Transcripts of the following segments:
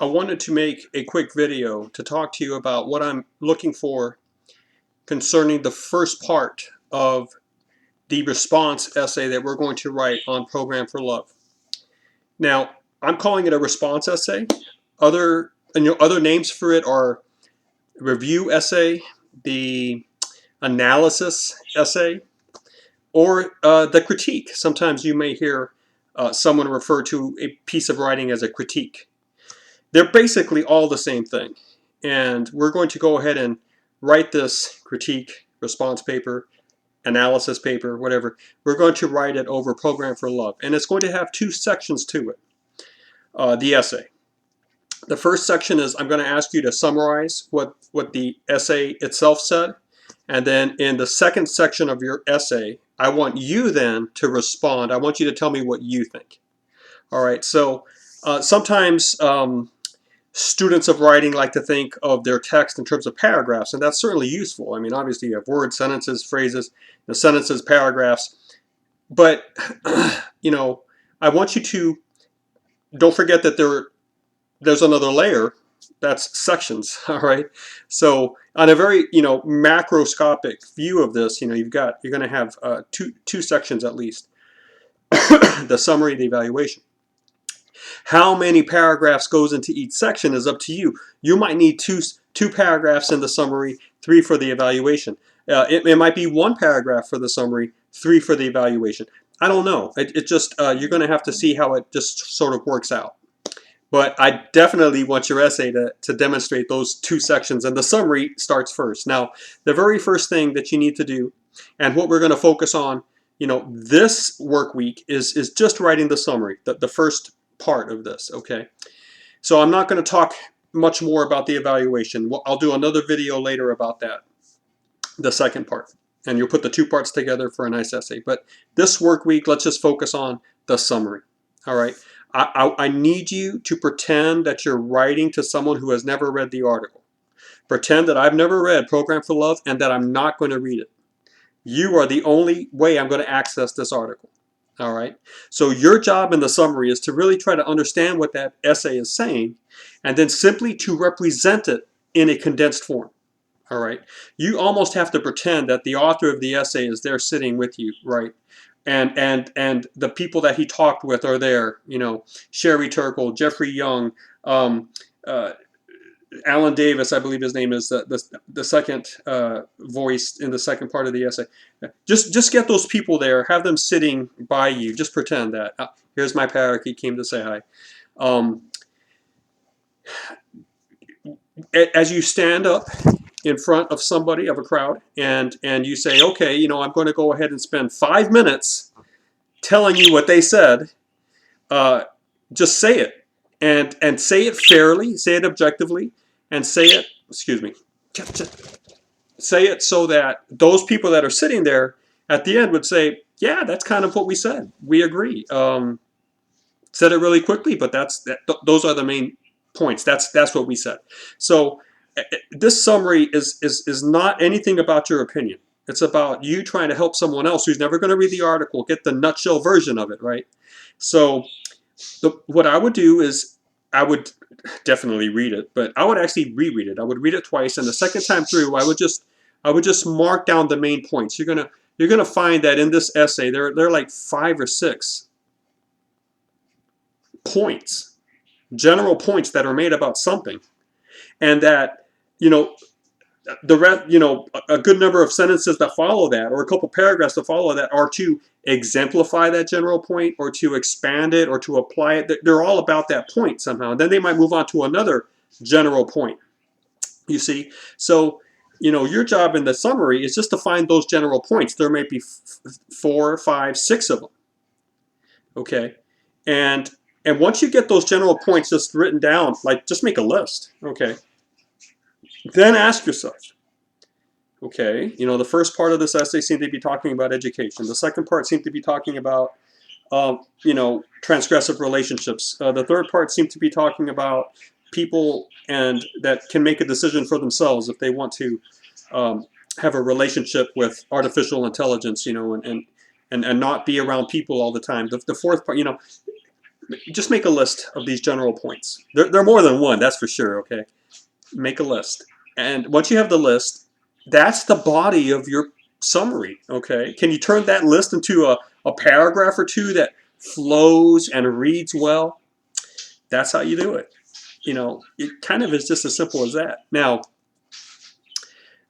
I wanted to make a quick video to talk to you about what I'm looking for concerning the first part of the response essay that we're going to write on Program for Love. Now, I'm calling it a response essay. Other names for it are review essay, the analysis essay, or the critique. Sometimes you may hear someone refer to a piece of writing as a critique. They're basically all the same thing. And we're going to go ahead and write this critique, response paper, analysis paper, whatever. We're going to write it over Program for Love. And it's going to have two sections to it, the essay. The first section is I'm going to ask you to summarize what the essay itself said. And then in the second section of your essay, I want you then to respond. I want you to tell me what you think. All right, so sometimes students of writing like to think of their text in terms of paragraphs, and that's certainly useful. I mean, obviously you have words, sentences, phrases, sentences, paragraphs, but I want you to don't forget that there's another layer. That's sections. All right. So on a very macroscopic view of this, you're going to have two sections at least: the summary, the evaluation. How many paragraphs goes into each section is up to you. You might need two paragraphs in the summary, 3 for the evaluation. It might be 1 paragraph for the summary, 3 for the evaluation. I don't know. It just you're going to have to see how it just sort of works out. But I definitely want your essay to demonstrate those 2 sections, and the summary starts first. Now, the very first thing that you need to do, and what we're going to focus on, this work week is just writing the summary, the first part of this, okay? So I'm not going to talk much more about the evaluation. I'll do another video later about that, the second part. And you'll put the 2 parts together for a nice essay. But this work week, let's just focus on the summary, all right? I need you to pretend that you're writing to someone who has never read the article. Pretend that I've never read Program for Love and that I'm not going to read it. You are the only way I'm going to access this article. All right. So your job in the summary is to really try to understand what that essay is saying and then simply to represent it in a condensed form. All right. You almost have to pretend that the author of the essay is there sitting with you, right? And the people that he talked with are there, Sherry Turkle, Jeffrey Young, Alan Davis, I believe his name is, the second voice in the second part of the essay. Just get those people there, have them sitting by you. Just pretend that. Here's my parakeet, came to say hi. As you stand up in front of somebody, of a crowd, and you say, okay, I'm going to go ahead and spend 5 minutes telling you what they said, just say it. And say it fairly, say it objectively, and say it, say it so that those people that are sitting there at the end would say, yeah, that's kind of what we said. We agree. Said it really quickly, but those are the main points. That's what we said. So this summary is not anything about your opinion. It's about you trying to help someone else who's never going to read the article get the nutshell version of it, right? So what I would do is I would definitely read it, but I would actually reread it. I would read it twice, and the second time through, I would just mark down the main points. You're gonna find that in this essay there are like 5 or 6 points, general points that are made about something, and that the rest, a good number of sentences that follow that, or a couple paragraphs that follow that, are to exemplify that general point, or to expand it, or to apply it. They're all about that point somehow. And then they might move on to another general point. You see? So, your job in the summary is just to find those general points. There may be 4, 5, 6 of them. Okay? And once you get those general points just written down, just make a list. Okay? Then ask yourself, okay, the first part of this essay seemed to be talking about education. The second part seemed to be talking about, transgressive relationships. The third part seemed to be talking about people and that can make a decision for themselves if they want to have a relationship with artificial intelligence, and not be around people all the time. The fourth part, just make a list of these general points. There are more than one, that's for sure, okay? Make a list. And once you have the list, that's the body of your summary, okay? Can you turn that list into a paragraph or two that flows and reads well? That's how you do it. You know, it kind of is just as simple as that. Now,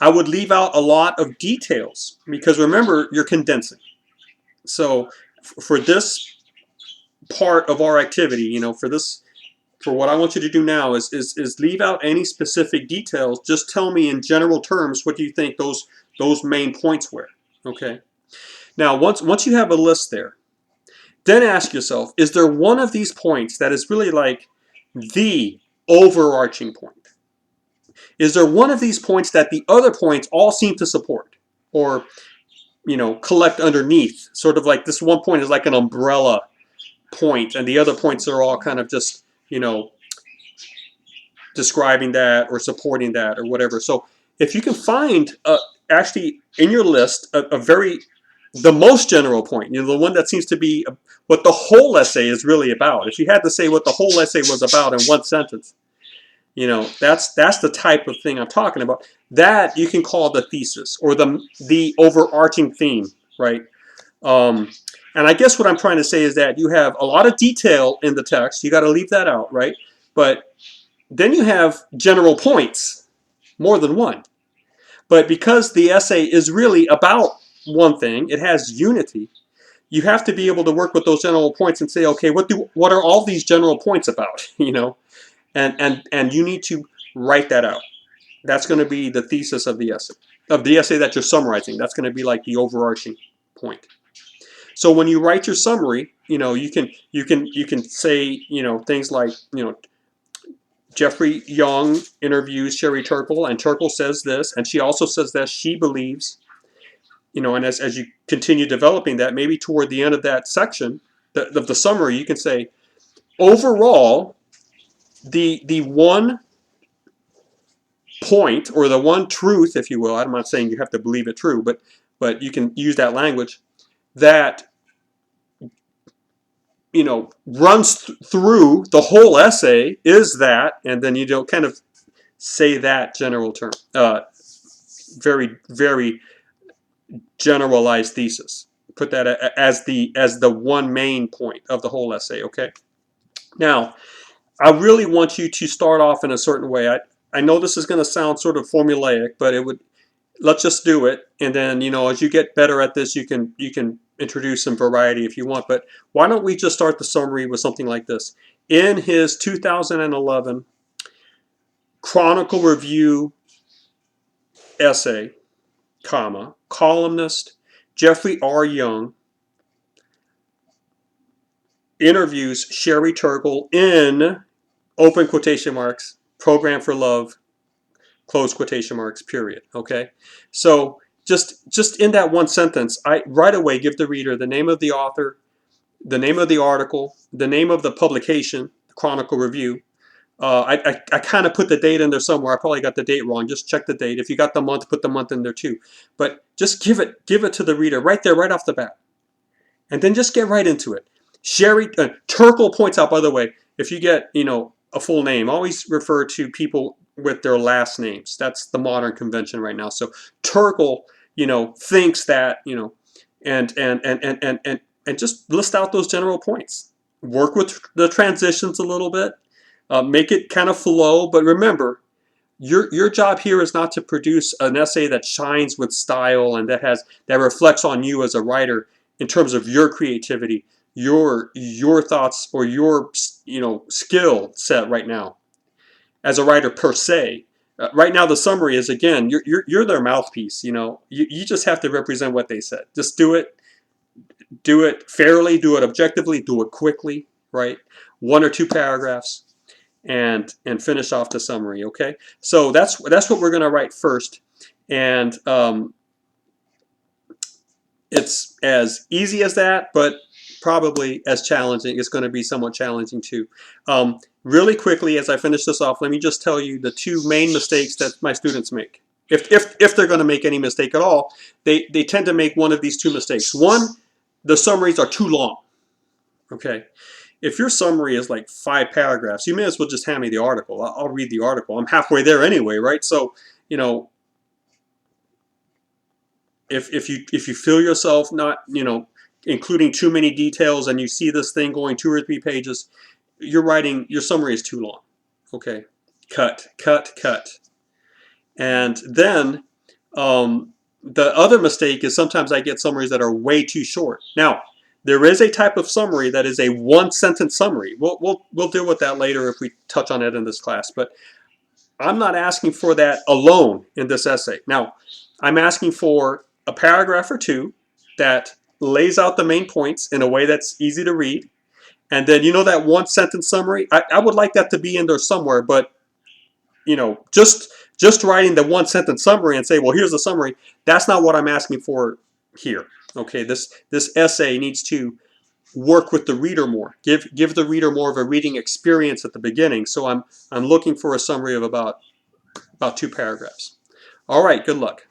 I would leave out a lot of details because remember, you're condensing. So for this part of our activity, you know, for what I want you to do now is leave out any specific details. Just tell me in general terms what do you think those main points were. Okay. Now, once you have a list there, then ask yourself, is there one of these points that is really like the overarching point? Is there one of these points that the other points all seem to support or, you know, collect underneath? Sort of like this one point is like an umbrella point and the other points are all kind of just, you know, describing that or supporting that or whatever. So if you can find actually in your list the most general point, you know, the one that seems to be what the whole essay is really about. If you had to say what the whole essay was about in one sentence, you know, that's the type of thing I'm talking about. That you can call the thesis or the overarching theme, right? And I guess what I'm trying to say is that you have a lot of detail in the text. You got to leave that out, right? But then you have general points, more than one. But because the essay is really about one thing, it has unity, you have to be able to work with those general points and say, okay, what are all these general points about? You know, and you need to write that out. That's going to be the thesis of the essay that you're summarizing. That's going to be like the overarching point. So when you write your summary, you know, you can say, you know, things like, you know, Jeffrey Young interviews Sherry Turkle, and Turkle says this, and she also says that she believes, you know, and as you continue developing that, maybe toward the end of that section, the summary, you can say, overall, the one point or the one truth, if you will, I'm not saying you have to believe it true, but you can use that language that, you know, runs through the whole essay is that, and then you don't kind of say that general term, very, very generalized thesis. Put that as the one main point of the whole essay, okay? Now, I really want you to start off in a certain way. I know this is going to sound sort of formulaic, but let's just do it. And then, you know, as you get better at this, you can introduce some variety if you want. But why don't we just start the summary with something like this? In his 2011 Chronicle Review essay, comma, columnist Jeffrey R. Young interviews Sherry Turkle in, open quotation marks, Program for Love, close quotation marks, period. Okay? So just in that one sentence, I right away give the reader the name of the author, the name of the article, the name of the publication, Chronicle Review. I kind of put the date in there somewhere. I probably got the date wrong. Just check the date. If you got the month, put the month in there too. But just give it to the reader right there, right off the bat. And then just get right into it. Sherry Turkle points out, by the way, if you get, you know, a full name, always refer to people with their last names. That's the modern convention right now. So Turkle, you know, thinks that, you know, and just list out those general points. Work with the transitions a little bit. Make it kind of flow, but remember, your job here is not to produce an essay that shines with style and that reflects on you as a writer in terms of your creativity, your thoughts, or your, you know, skill set right now as a writer per se. Right now, the summary is, again, you're their mouthpiece. You know, you just have to represent what they said. Just do it fairly, do it objectively, do it quickly, right? 1 or 2 paragraphs. And finish off the summary, okay? So that's what we're going to write first, and it's as easy as that, but probably as challenging. It's going to be somewhat challenging too. Really quickly, as I finish this off, let me just tell you the 2 main mistakes that my students make. If they're going to make any mistake at all, they tend to make one of these 2 mistakes. One, the summaries are too long, okay? if your summary is like 5 paragraphs, you may as well just hand me the article. I'll read the article. I'm halfway there anyway, right? So, you know, if you feel yourself not, you know, including too many details, and you see this thing going 2 or 3 pages, your summary is too long. Okay, cut. And then the other mistake is sometimes I get summaries that are way too short. Now, there is a type of summary that is a 1-sentence summary. We'll deal with that later if we touch on it in this class. But I'm not asking for that alone in this essay. Now, I'm asking for a paragraph or 2 that lays out the main points in a way that's easy to read. And then, you know, that 1-sentence summary, I would like that to be in there somewhere, but, you know, just writing the 1-sentence summary and say, well, here's the summary, that's not what I'm asking for here. Okay, this essay needs to work with the reader more, give the reader more of a reading experience at the beginning. So I'm looking for a summary of about 2 paragraphs. All right, good luck.